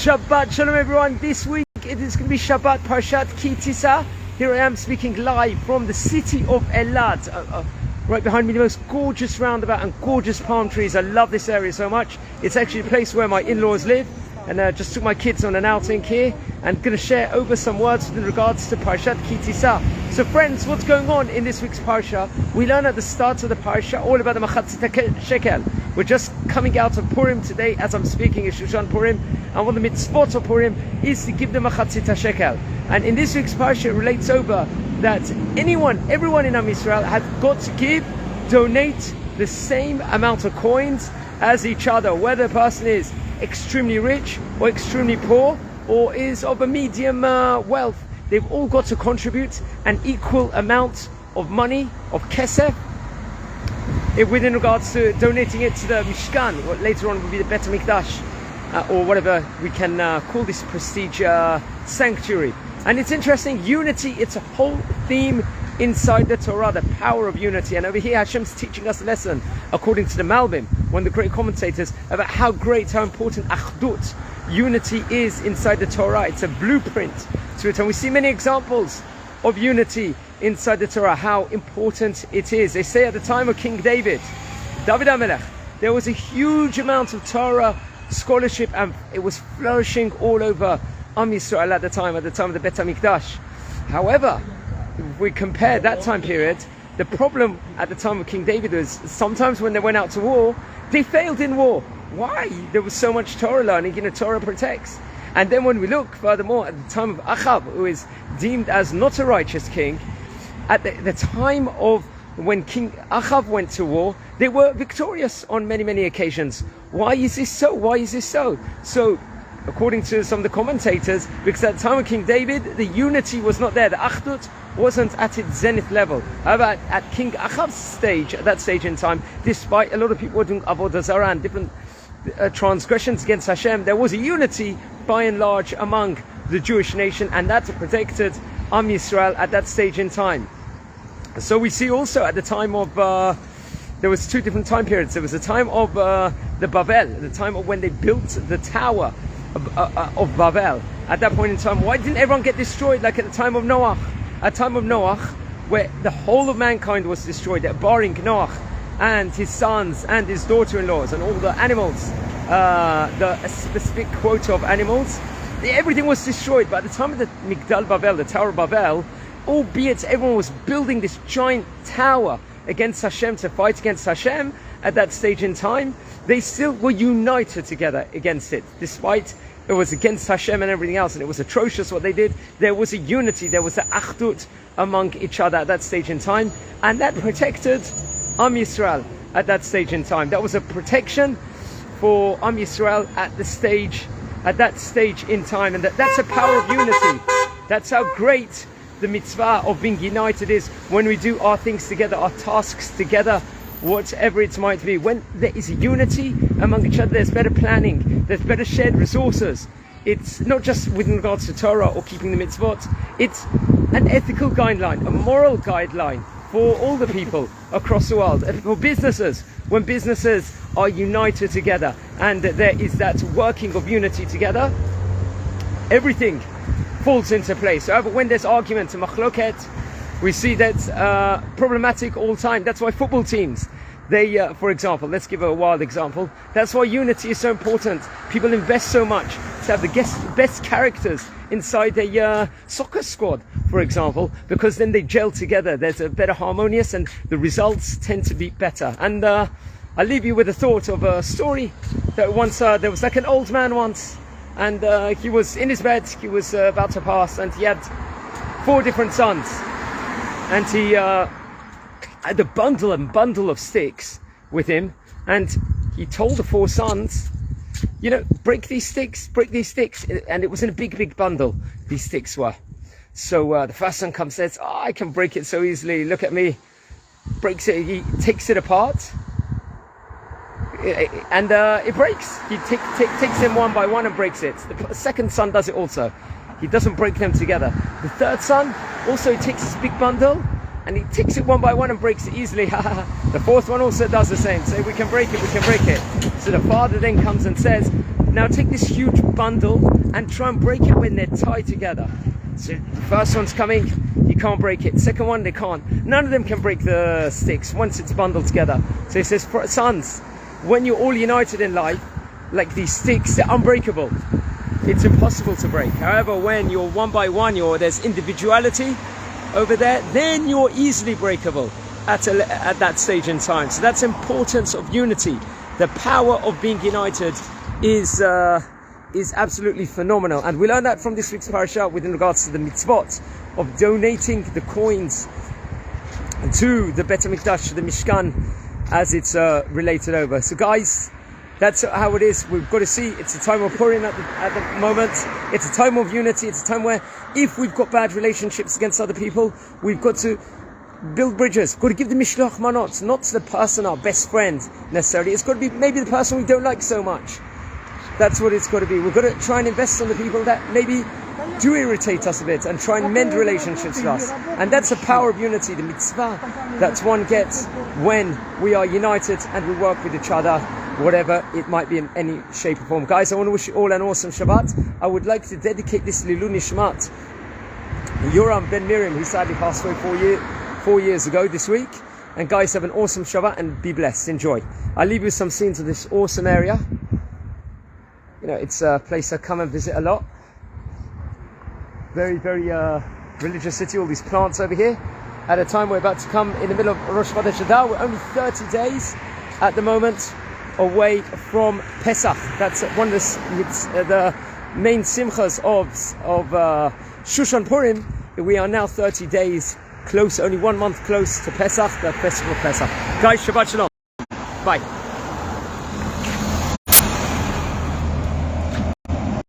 Shabbat, Shalom everyone. This week it is going to be Shabbat, Parshat Tisa. Here I am speaking live from the city of Eilat. Right behind me, the most gorgeous roundabout and gorgeous palm trees. I love this area so much. It's actually a place where my in-laws live. And just took my kids on an outing here and going to share over some words in regards to Parshat Tisa. So friends, what's going on in this week's Parsha? We learn at the start of the Parsha all about the Machatzit Shekel. We're just coming out of Purim today as I'm speaking, is Shushan Purim. And one of the mitzvot of Purim is to give the Machatzit Shekel. And in this week's Parsha it relates over that everyone in Am Yisrael has got to donate the same amount of coins as each other, whether a person is extremely rich or extremely poor or is of a medium wealth. They've all got to contribute an equal amount of money, of kesef, within regards to donating it to the Mishkan, what later on will be the Bet HaMikdash, or whatever we can call this prestige sanctuary. And it's interesting, unity, it's a whole theme inside the Torah, the power of unity. And over here Hashem's teaching us a lesson, according to the Malbim, one of the great commentators, about how important Achdut, unity, is inside the Torah. It's a blueprint to it, and we see many examples of unity inside the Torah, how important it is. They say at the time of King David HaMelech, there was a huge amount of Torah scholarship and it was flourishing all over Am Yisrael at the time of the Bet HaMikdash. However, if we compare that time period, the problem at the time of King David was sometimes when they went out to war, they failed in war. Why? There was so much Torah learning, Torah protects. And then when we look furthermore at the time of Achav, who is deemed as not a righteous king, at the time of when King Achav went to war, they were victorious on many occasions. Why is this so? Why is this so? So, according to some of the commentators, because at the time of King David, the unity was not there. The Achdut wasn't at its zenith level. However, at King Achav's stage, at that stage in time, despite a lot of people were doing avodah zarah and different transgressions against Hashem, there was a unity by and large among the Jewish nation, and that protected Am Yisrael at that stage in time. So we see also at the time of there was two different time periods. There was the time of the Bavel, the time of when they built the tower of Bavel. At that point in time, why didn't everyone get destroyed like at the time of Noah? At the time of Noah, where the whole of mankind was destroyed, barring Noah and his sons and his daughter-in-laws and all the animals, the specific quota of animals, everything was destroyed. But at the time of the Migdal Bavel, the Tower of Bavel, albeit everyone was building this giant tower against Hashem to fight against Hashem at that stage in time, they still were united together against it, despite it was against Hashem and everything else, and it was atrocious what they did. There was a unity, there was an Achdut among each other at that stage in time, and that protected Am Yisrael at that stage in time. That was a protection for Am Yisrael at that stage in time, and that's a power of unity. That's how great the mitzvah of being united is, when we do our things together, our tasks together, whatever it might be. When there is unity among each other, there's better planning, there's better shared resources. It's not just with regards to Torah or keeping the mitzvot, it's an ethical guideline, a moral guideline for all the people across the world. And for businesses, when businesses are united together and there is that working of unity together, everything falls into place. However, when there's argument and machloket, we see that's problematic all the time. That's why football teams, they, for example, let's give a wild example. That's why unity is so important. People invest so much to have the best characters inside a soccer squad, for example, because then they gel together. There's a better harmonious and the results tend to be better. And I'll leave you with a thought of a story that once, there was like an old man once, and he was in his bed, he was about to pass, and he had 4 different sons. And he had a bundle of sticks with him, and he told the 4 sons, break these sticks, and it was in a big bundle, these sticks were. So the first son comes and says, I can break it so easily, look at me. Breaks it, he takes it apart, and it breaks. He takes them one by one and breaks it. The second son does it also. He doesn't break them together. The third son also takes his big bundle and he takes it one by one and breaks it easily. The fourth one also does the same. So we can break it. So the father then comes and says, Now take this huge bundle and try and break it when they're tied together. So the first one's coming, you can't break it. Second one, they can't. None of them can break the sticks once it's bundled together. So he says, sons, when you're all united in life, like these sticks, they're unbreakable. It's impossible to break. However, when you're one by one, there's individuality over there, then you're easily breakable at that stage in time. So that's importance of unity. The power of being united is absolutely phenomenal, and we learn that from this week's Parshah with regards to the mitzvot of donating the coins to the Bet HaMikdash, to the Mishkan, as it's related over. So guys, that's how it is. We've got to see it's a time of Purim at the moment. It's a time of unity. It's a time where if we've got bad relationships against other people, we've got to build bridges. We've got to give the mishloach manot, not to the person, our best friend necessarily. It's got to be maybe the person we don't like so much. That's what it's got to be. We've got to try and invest on the people that maybe do irritate us a bit and try and mend relationships with us. And that's the power of unity, the mitzvah that one gets when we are united and we work with each other, whatever it might be in any shape or form. Guys, I want to wish you all an awesome Shabbat. I would like to dedicate this Lilu Nishmat Yoram Ben Miriam, who sadly passed away 4 years ago this week. And guys, have an awesome Shabbat and be blessed. Enjoy. I'll leave you with some scenes of this awesome area. You know, it's a place I come and visit a lot. Very, very religious city. All these plants over here. At a time we're about to come in the middle of Rosh Chodesh Adar. We're only 30 days at the moment away from Pesach. That's one of the main simchas of Shushan Purim. We are now 30 days close, only 1 month close to Pesach, the festival of Pesach. Guys, Shabbat Shalom. Bye.